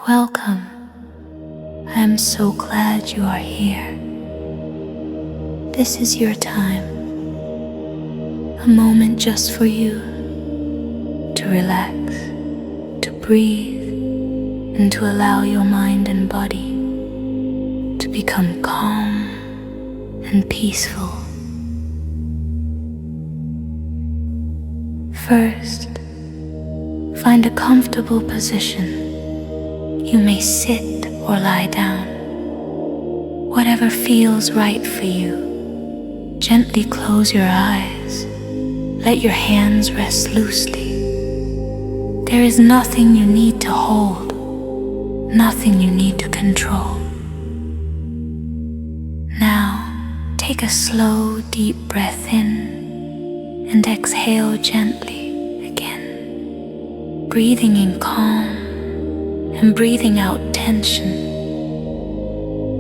Welcome. I am so glad you are here. This is your time, a moment just for you to relax, to breathe, and to allow your mind and body to become calm and peaceful. First, find a comfortable position. You may sit or lie down, whatever feels right for you. Gently close your eyes. Let your hands rest loosely. There is nothing you need to hold, nothing you need to control. Now, take a slow, deep breath in and exhale gently again, breathing in calm and breathing out tension.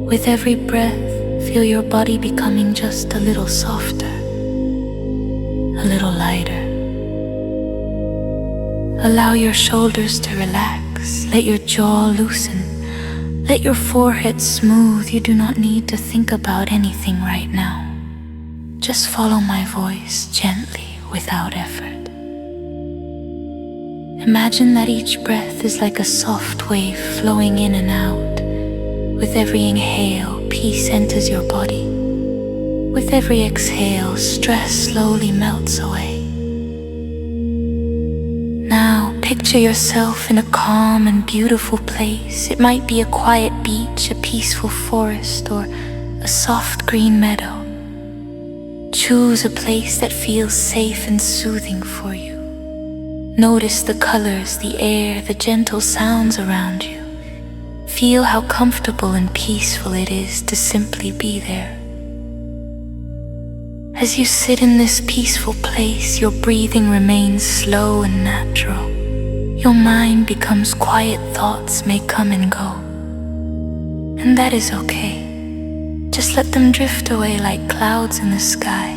With every breath, feel your body becoming just a little softer, a little lighter. Allow your shoulders to relax, let your jaw loosen, let your forehead smooth. You do not need to think about anything right now. Just follow my voice gently, without effort. Imagine that each breath is like a soft wave flowing in and out. With every inhale, peace enters your body. With every exhale, stress slowly melts away. Now, picture yourself in a calm and beautiful place. It might be a quiet beach, a peaceful forest, or a soft green meadow. Choose a place that feels safe and soothing for you. Notice the colors, the air, the gentle sounds around you. Feel how comfortable and peaceful it is to simply be there. As you sit in this peaceful place, your breathing remains slow and natural. Your mind becomes quiet, thoughts may come and go. And that is okay. Just let them drift away like clouds in the sky.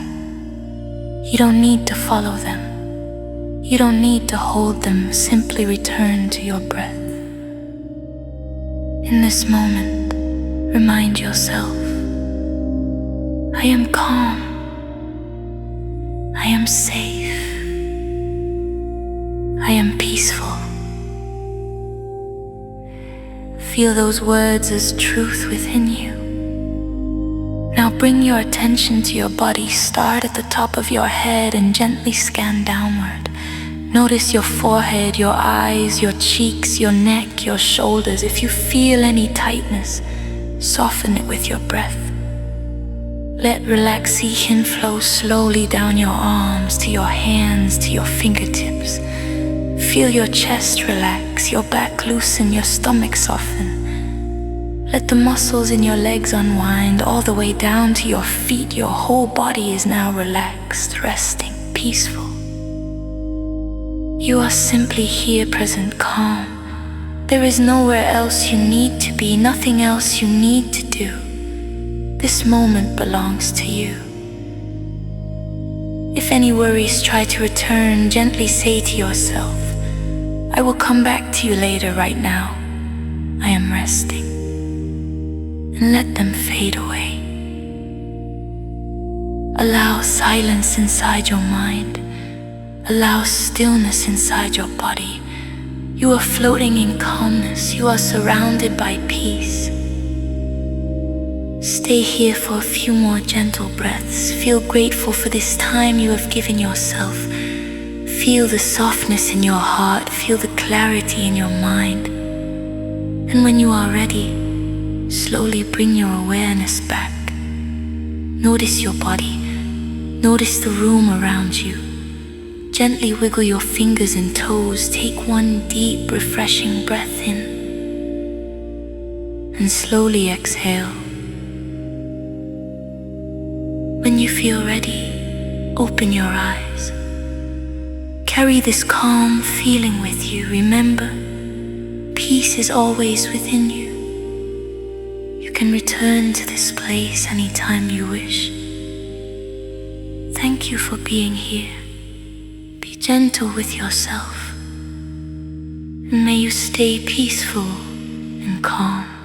You don't need to follow them. You don't need to hold them, simply return to your breath. In this moment, remind yourself, I am calm, I am safe, I am peaceful. Feel those words as truth within you. Now bring your attention to your body. Start at the top of your head and gently scan downward. Notice your forehead, your eyes, your cheeks, your neck, your shoulders. If you feel any tightness, soften it with your breath. Let relaxation flow slowly down your arms, to your hands, to your fingertips. Feel your chest relax, your back loosen, your stomach soften. Let the muscles in your legs unwind all the way down to your feet. Your whole body is now relaxed, resting, peaceful. You are simply here, present, calm. There is nowhere else you need to be, nothing else you need to do. This moment belongs to you. If any worries try to return, gently say to yourself, I will come back to you later. Right now, I am resting. And let them fade away. Allow silence inside your mind. Allow stillness inside your body. You are floating in calmness. You are surrounded by peace. Stay here for a few more gentle breaths. Feel grateful for this time you have given yourself. Feel the softness in your heart. Feel the clarity in your mind. And when you are ready, slowly bring your awareness back. Notice your body. Notice the room around you. Gently wiggle your fingers and toes. Take one deep, refreshing breath in. And slowly exhale. When you feel ready, open your eyes. Carry this calm feeling with you. Remember, peace is always within you. You can return to this place anytime you wish. Thank you for being here. Gentle with yourself, and may you stay peaceful, calm.